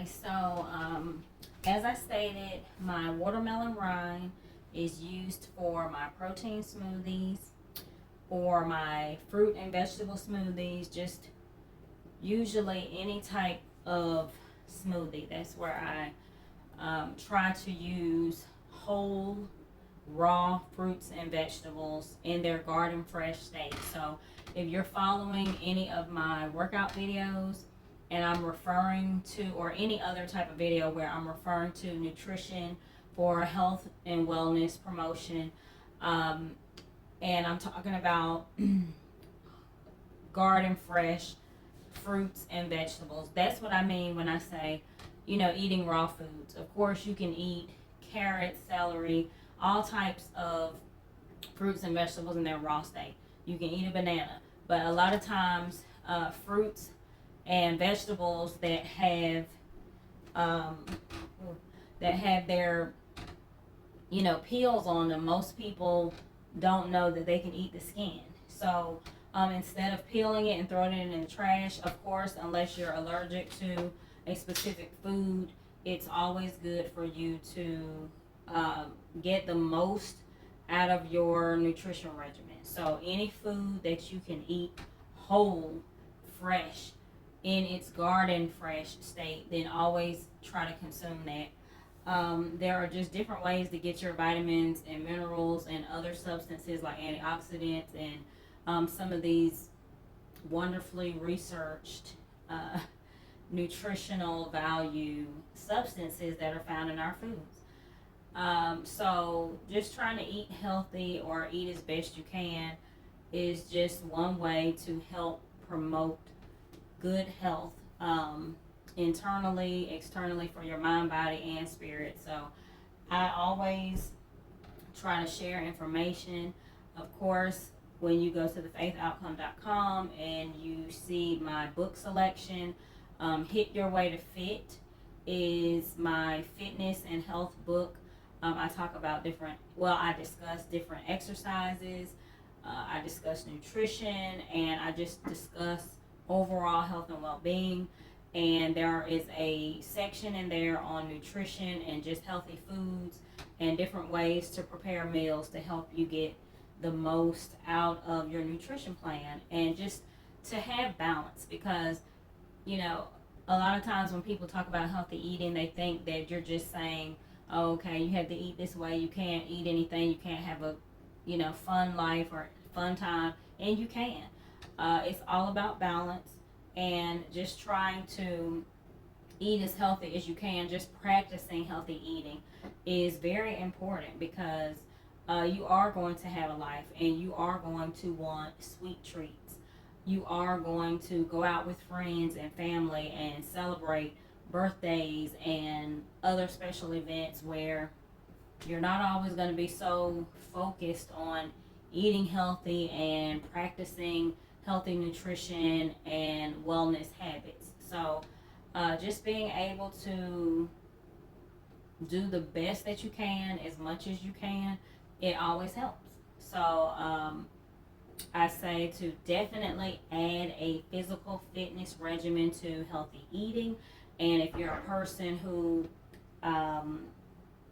so as I stated, my watermelon rind is used for my protein smoothies, for my fruit and vegetable smoothies, just usually any type of smoothie. That's where I try to use whole raw fruits and vegetables in their garden fresh state. So if you're following any of my workout videos and I'm referring to, or any other type of video where I'm referring to nutrition for health and wellness promotion, um, and I'm talking about garden fresh fruits and vegetables. That's what I mean when I say, eating raw foods. Of course, you can eat carrots, celery, all types of fruits and vegetables in their raw state. You can eat a banana, but a lot of times, fruits and vegetables um, that have their peels on them, most people don't know that they can eat the skin. So instead of peeling it and throwing it in the trash, of course, unless you're allergic to a specific food, it's always good for you to get the most out of your nutrition regimen. So any food that you can eat whole, fresh, in its garden fresh state, then always try to consume that. There are just different ways to get your vitamins and minerals and other substances like antioxidants and some of these wonderfully researched nutritional value substances that are found in our foods. So just trying to eat healthy or eat as best you can is just one way to help promote good health, internally, externally, for your mind, body, and spirit. So I always try to share information. Of course, when you go to thefaithoutcome.com and you see my book selection, Hit Your Way to Fit is my fitness and health book. I talk about I discuss different exercises, I discuss nutrition, and I just discuss overall health and well-being. And there is a section in there on nutrition and just healthy foods and different ways to prepare meals to help you get the most out of your nutrition plan and just to have balance. Because a lot of times when people talk about healthy eating, they think that you're just saying, oh, okay, you have to eat this way, you can't eat anything, you can't have a fun life or fun time. And you can. It's all about balance and just trying to eat as healthy as you can. Just practicing healthy eating is very important because you are going to have a life and you are going to want sweet treats. You are going to go out with friends and family and celebrate birthdays and other special events where you're not always going to be so focused on eating healthy and practicing healthy nutrition and wellness habits. So just being able to do the best that you can as much as you can, it always helps. So I say to definitely add a physical fitness regimen to healthy eating. And if you're a person who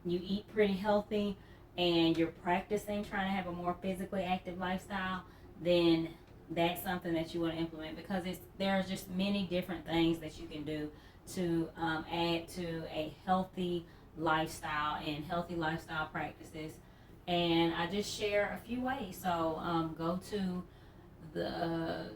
you eat pretty healthy and you're practicing trying to have a more physically active lifestyle, then that's something that you want to implement, because there are just many different things that you can do to add to a healthy lifestyle and healthy lifestyle practices. And I just share a few ways. So go to the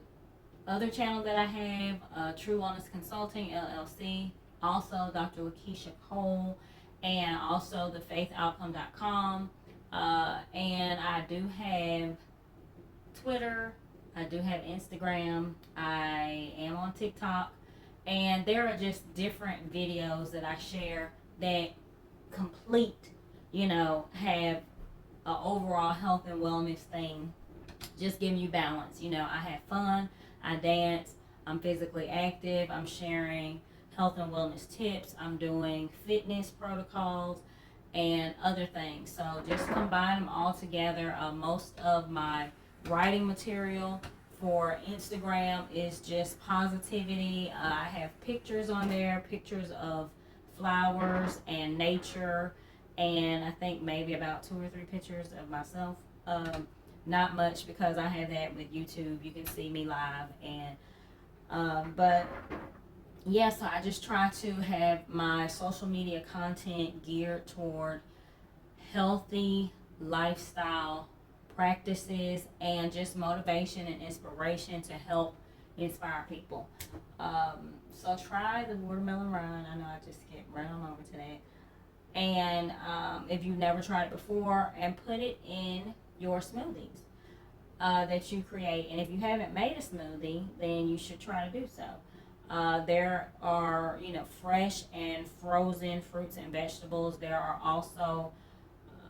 other channel that I have, True Wellness Consulting LLC, also Dr. Lakeisha Cole, and also thefaithoutcome.com. And I do have Twitter, I do have Instagram, I am on TikTok, and there are just different videos that I share that complete, have an overall health and wellness thing, just giving you balance. I have fun, I dance, I'm physically active, I'm sharing health and wellness tips, I'm doing fitness protocols and other things. So just combine them all together. Most of my writing material for Instagram is just positivity. I have pictures on there, pictures of flowers and nature, and I think maybe about 2 or 3 pictures of myself. Not much, because I have that with YouTube. You can see me live, and but yeah, so I just try to have my social media content geared toward healthy lifestyle practices and just motivation and inspiration to help inspire people. So try the watermelon rind. I know I just skipped right on over to that. And if you've never tried it before, and put it in your smoothies that you create. And if you haven't made a smoothie, then you should try to do so. There are, fresh and frozen fruits and vegetables. There are also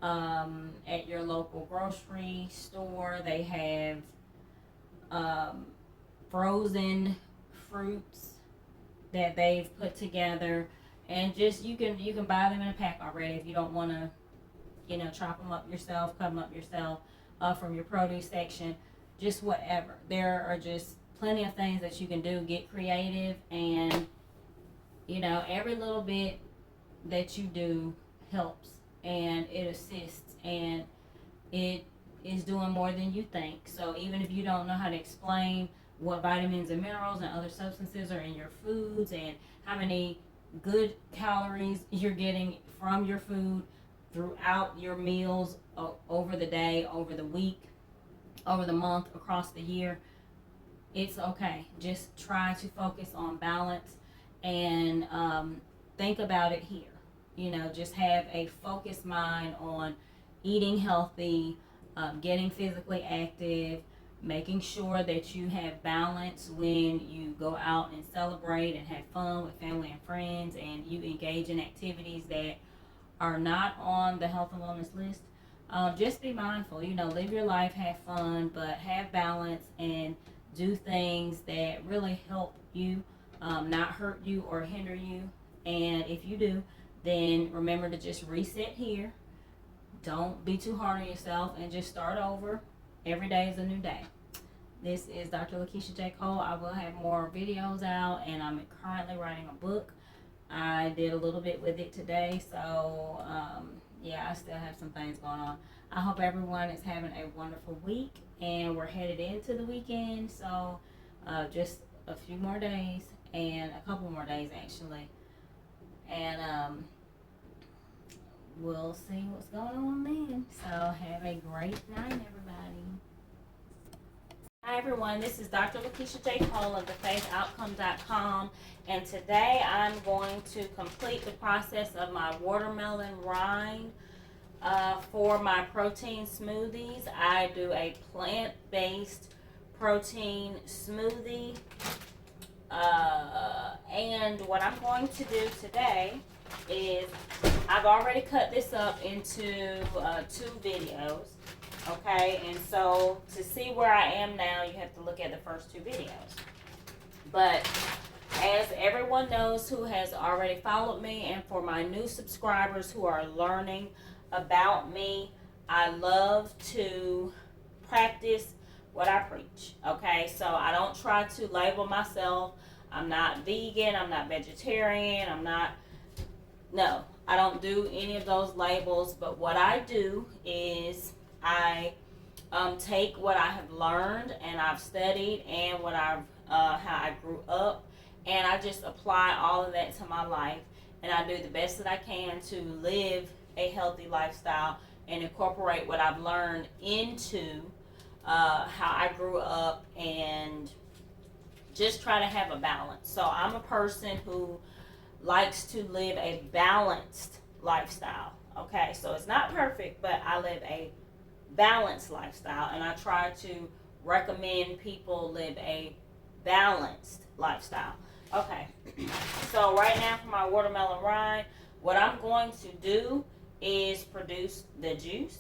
at your local grocery store, they have frozen fruits that they've put together, and just you can buy them in a pack already if you don't want to, chop them up yourself, cut them up yourself from your produce section, just whatever. There are just plenty of things that you can do. Get creative, and every little bit that you do helps, and it assists, and it is doing more than you think. So even if you don't know how to explain what vitamins and minerals and other substances are in your foods, and how many good calories you're getting from your food throughout your meals, over the day, over the week, over the month, across the year, it's okay. Just try to focus on balance, and think about it here. Just have a focused mind on eating healthy, getting physically active, making sure that you have balance when you go out and celebrate and have fun with family and friends, and you engage in activities that are not on the health and wellness list. Just be mindful, live your life, have fun, but have balance, and do things that really help you, not hurt you or hinder you. And if you do, then remember to just reset here. Don't be too hard on yourself, and just start over. Every day is a new day. This is Dr. Lakeisha J. Cole. I will have more videos out, and I'm currently writing a book. I did a little bit with it today, so yeah, I still have some things going on. I hope everyone is having a wonderful week, and we're headed into the weekend, so just a few more days, and a couple more days actually, and we'll see what's going on then. So have a great night, everybody. Hi everyone, this is Dr. Lakeisha J. Cole of thefaithoutcome.com, and today I'm going to complete the process of my watermelon rind for my protein smoothies. I do a plant-based protein smoothie, and what I'm going to do today is I've already cut this up into 2 videos. Okay, and so to see where I am now, you have to look at the first 2 videos. But as everyone knows who has already followed me, and for my new subscribers who are learning about me, I love to practice what I preach. Okay, so I don't try to label myself. I'm not vegan, I'm not vegetarian, no, I don't do any of those labels. But what I do is I take what I have learned and I've studied, and what I've how I grew up, and I just apply all of that to my life, and I do the best that I can to live a healthy lifestyle and incorporate what I've learned into how I grew up, and just try to have a balance. So I'm a person who likes to live a balanced lifestyle. Okay, so it's not perfect, but I live a balanced lifestyle, and I try to recommend people live a balanced lifestyle. Okay, so right now for my watermelon rind, what I'm going to do is produce the juice.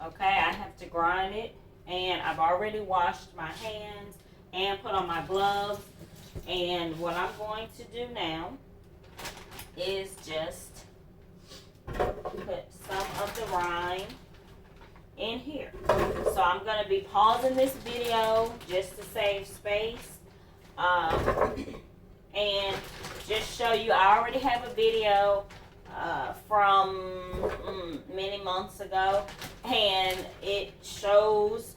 Okay, I have to grind it, and I've already washed my hands and put on my gloves. And what I'm going to do now is just put some of the rind in here. So I'm going to be pausing this video just to save space. And just show you, I already have a video from many months ago, and it shows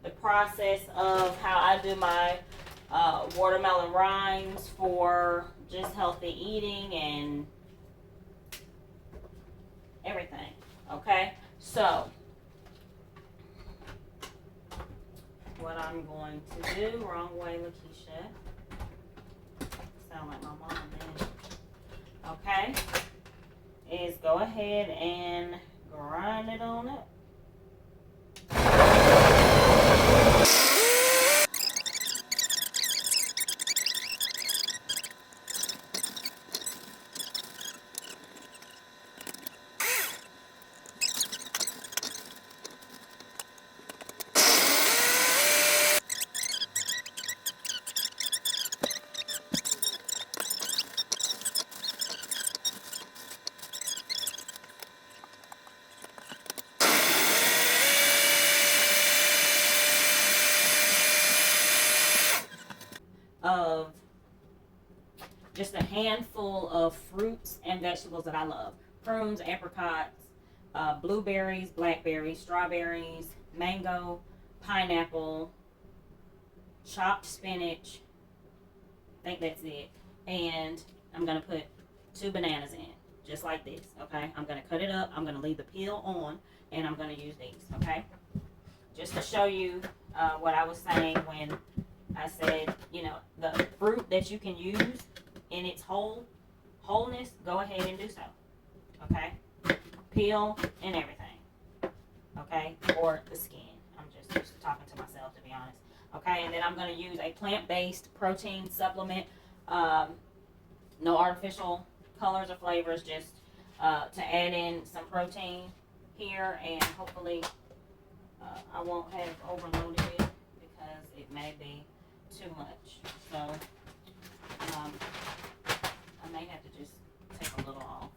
the process of how I do my watermelon rinds for just healthy eating and everything. Okay, so what I'm going to do, wrong way, Lakeisha. Sound like my mom then. Okay, is go ahead and grind it on up. Of just a handful of fruits and vegetables that I love. Prunes, apricots, blueberries, blackberries, strawberries, mango, pineapple, chopped spinach. I think that's it. And I'm going to put 2 bananas in, just like this, okay? I'm going to cut it up. I'm going to leave the peel on, and I'm going to use these, okay? Just to show you what I was saying when I said, you know, the fruit that you can use in its wholeness, go ahead and do so. Okay? Peel and everything. Okay? Or the skin. I'm just used to talking to myself, to be honest. Okay? And then I'm going to use a plant-based protein supplement. No artificial colors or flavors, just to add in some protein here, and hopefully I won't have overloaded it because it may be too much. So I may have to just take a little off.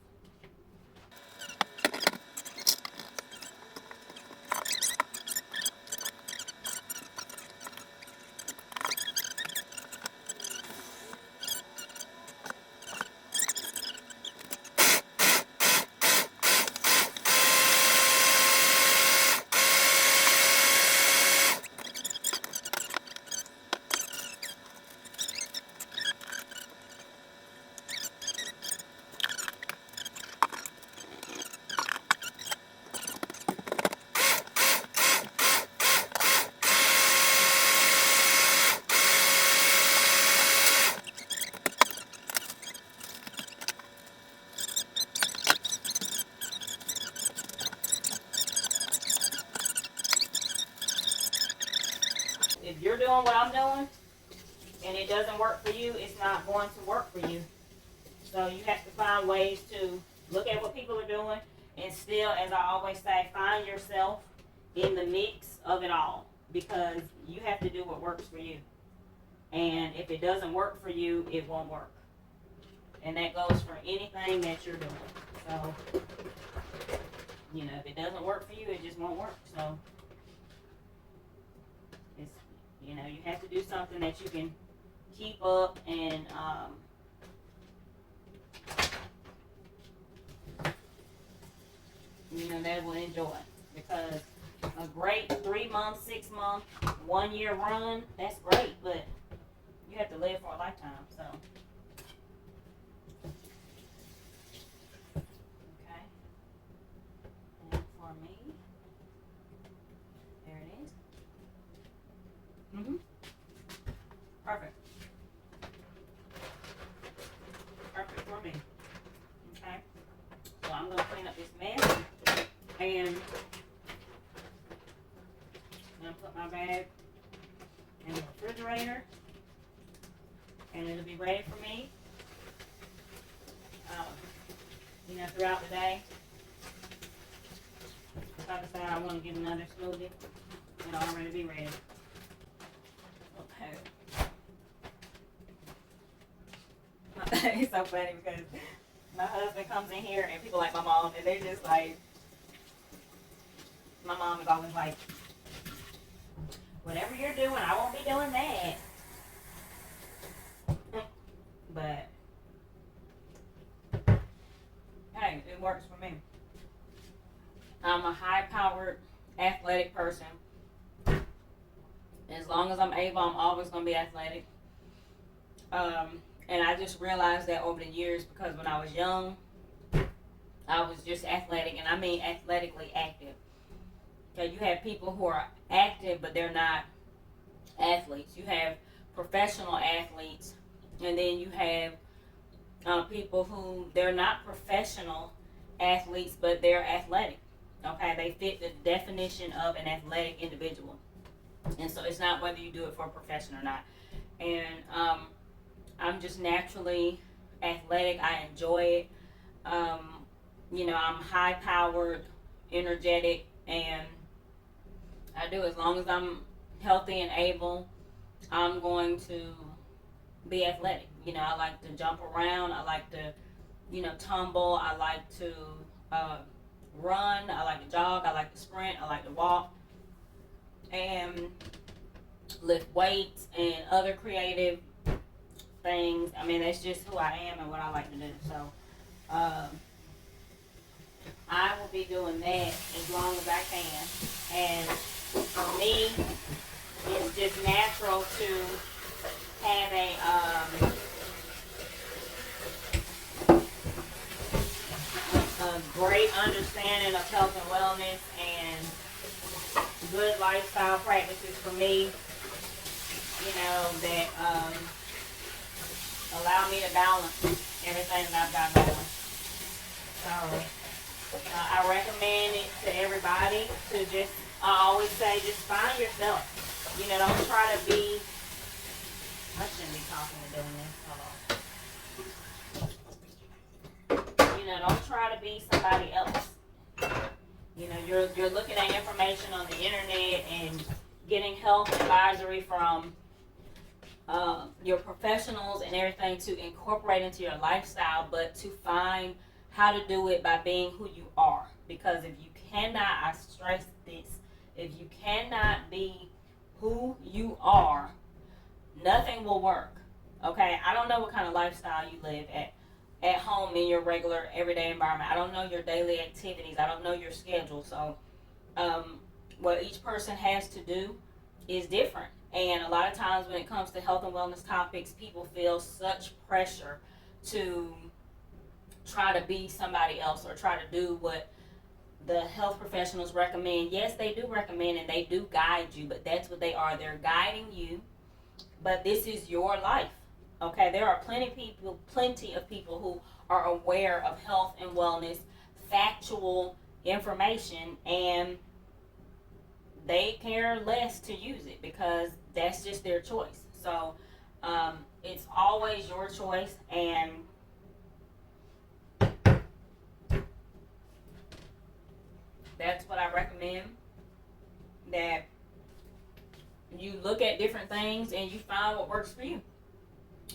If you're doing what I'm doing and it doesn't work for you, it's not going to work for you. So you have to find ways to look at what people are doing and still, as I always say, find yourself in the mix of it all, because you have to do what works for you. And if it doesn't work for you, it won't work. And that goes for anything that you're doing. So, you know, if it doesn't work for you, it just won't work. So, it's, you know, you have to do something that you can keep up and, you know, that will enjoy. Because a great 3 month, 6 month, 1 year run, that's great, but you have to live for a lifetime. So, okay. And for me, there it is. Perfect. Perfect for me. Okay. So I'm gonna clean up this mess, and I'm gonna put my bag in the refrigerator, and it'll be ready for me. You know, throughout the day. If I decide I want to get another smoothie, it'll already be ready. Okay. It's so funny because my husband comes in here and people like my mom, and they're just like my mom is always like, whatever you're doing, I won't be doing that. But hey, it works for me. I'm a high-powered, athletic person. As long as I'm able, I'm always going to be athletic. And I just realized that over the years, because when I was young, I was just athletic, and I mean athletically active. Okay, you have people who are active, but they're not athletes. You have professional athletes, and then you have people who they're not professional athletes, but they're athletic. Okay, they fit the definition of an athletic individual. And so it's not whether you do it for a profession or not. And I'm just naturally athletic. I enjoy it. I'm high powered, energetic, and I do, as long as I'm healthy and able, I'm going to be athletic. I like to jump around. I like to, tumble. I like to run. I like to jog. I like to sprint. I like to walk and lift weights and other creative things. I mean, that's just who I am and what I like to do. So I will be doing that as long as I can. And for me, it's just natural to have a great understanding of health and wellness and good lifestyle practices for me, that allow me to balance everything that I've got going. So I recommend it to everybody to just, I always say, just find yourself. Don't try to be, I shouldn't be talking and doing this. Hold on. Don't try to be somebody else. You're looking at information on the internet and getting health advisory from your professionals and everything to incorporate into your lifestyle, but to find how to do it by being who you are. Because if you cannot, I stress this, if you cannot be who you are, nothing will work. Okay? I don't know what kind of lifestyle you live at home in your regular everyday environment. I don't know your daily activities. I don't know your schedule. So what each person has to do is different. And a lot of times when it comes to health and wellness topics, people feel such pressure to try to be somebody else or try to do what the health professionals recommend. Yes, they do recommend and they do guide you, but that's what they are. They're guiding you, but this is your life. Okay, there are plenty of people who are aware of health and wellness, factual information, and they care less to use it because that's just their choice. So it's always your choice, and that's what I recommend, that you look at different things and you find what works for you.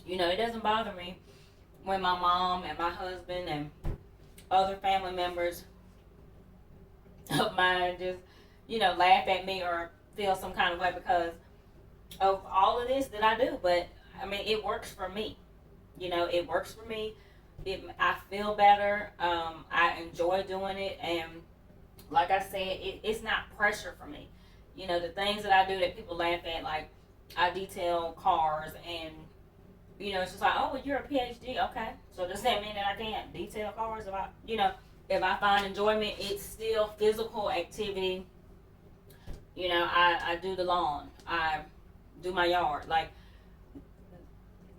It doesn't bother me when my mom and my husband and other family members of mine just, laugh at me or feel some kind of way because of all of this that I do. But, I mean, it works for me. It works for me. I feel better. I enjoy doing it. And like I said, it's not pressure for me. The things that I do that people laugh at, like I detail cars and, it's just like, oh, well, you're a PhD. Okay. So does that mean that I can't detail cars? If I find enjoyment, it's still physical activity. I do the lawn. I do my yard. Like,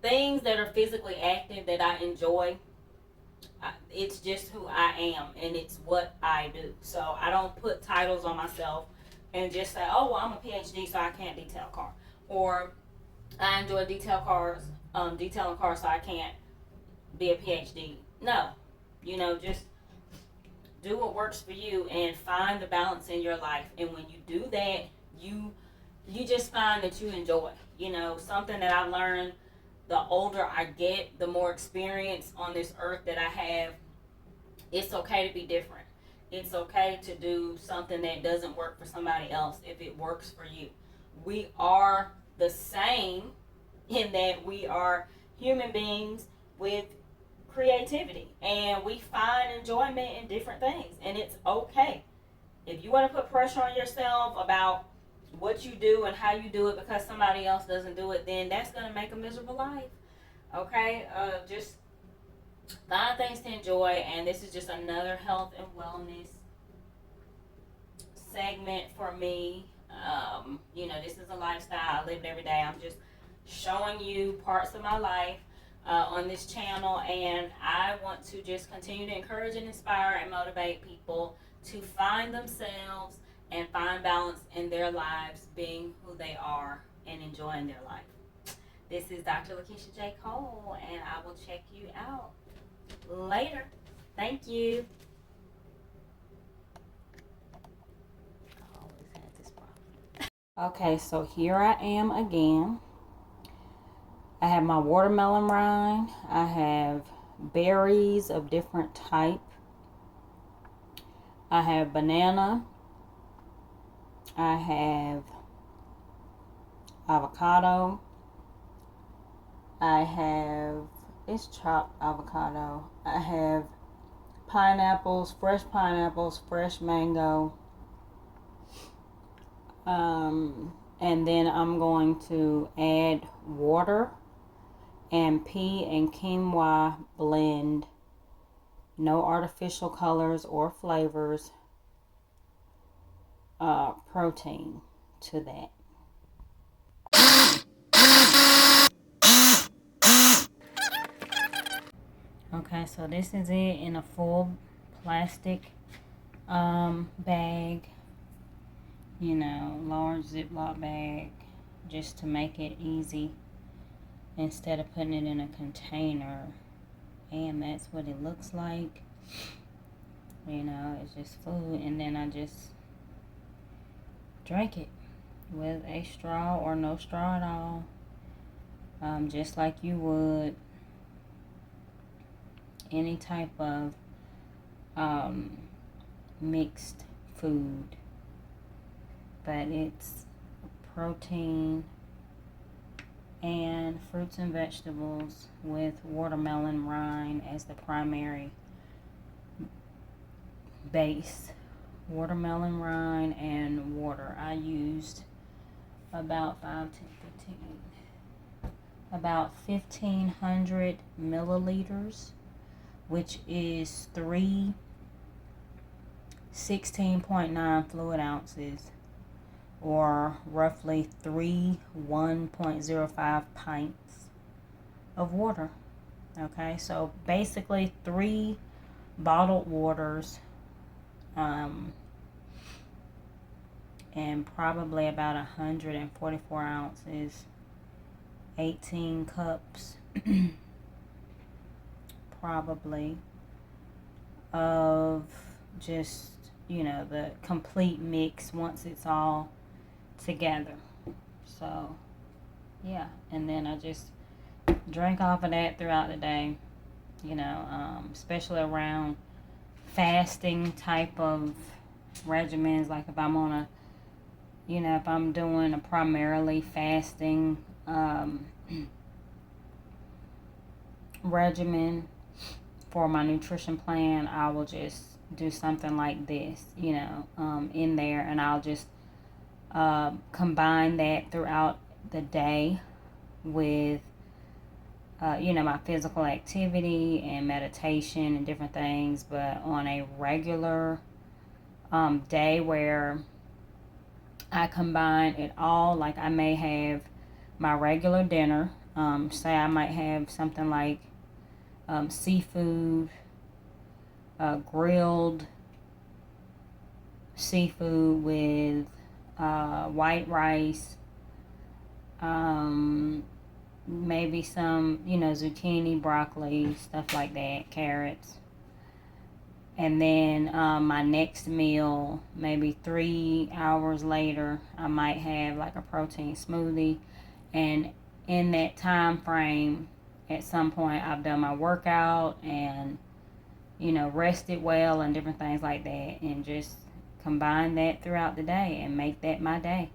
things that are physically active that I enjoy, it's just who I am, and it's what I do. So I don't put titles on myself and just say, oh, well, I'm a PhD, so I can't detail a car. Or I enjoy detailing cars, so I can't be a PhD. No. Just do what works for you and find the balance in your life. And when you do that, you just find that you enjoy. Something that I've learned, the older I get, the more experience on this earth that I have, it's okay to be different. It's okay to do something that doesn't work for somebody else if it works for you. We are the same in that we are human beings with creativity, and we find enjoyment in different things, and it's okay. If you want to put pressure on yourself about what you do and how you do it because somebody else doesn't do it, then that's going to make a miserable life. Okay? Just find things to enjoy, and this is just another health and wellness segment for me. This is a lifestyle. I live it every day. I'm just showing you parts of my life on this channel, and I want to just continue to encourage and inspire and motivate people to find themselves and find balance in their lives, being who they are and enjoying their life. This is Dr. Lakeisha J. Cole, and I will check you out later. Thank you. I always had this problem. Okay, so here I am again. I have my watermelon rind. I have berries of different type. I have banana. I have avocado. I have, it's chopped avocado. I have pineapples, fresh mango. And then I'm going to add water and pea and quinoa blend. No artificial colors or flavors. Protein to that. Okay, so this is it in a full plastic bag. Large Ziploc bag, just to make it easy instead of putting it in a container. And that's what it looks like. It's just food, and then I just drink it with a straw or no straw at all, just like you would any type of mixed food. But it's protein and fruits and vegetables with watermelon rind as the primary base. Watermelon rind and water. I used about 1,500 milliliters, which is 3 16.9 fluid ounces, or roughly 3 1.05 pints of water. Okay, so basically 3 bottled waters, and probably about 144 ounces, 18 cups probably of just, the complete mix once it's all together. So yeah, and then I just drink off of that throughout the day, especially around fasting type of regimens. Like if I'm on a, if I'm doing a primarily fasting regimen for my nutrition plan, I will just do something like this, in there, and I'll just combine that throughout the day with my physical activity and meditation and different things. But on a regular day where I combine it all, like I may have my regular dinner, say I might have something like seafood, grilled seafood with white rice, maybe some, zucchini, broccoli, stuff like that, carrots. And then my next meal, maybe 3 hours later, I might have like a protein smoothie. And in that time frame, at some point, I've done my workout and rested well and different things like that, and just combine that throughout the day and make that my day.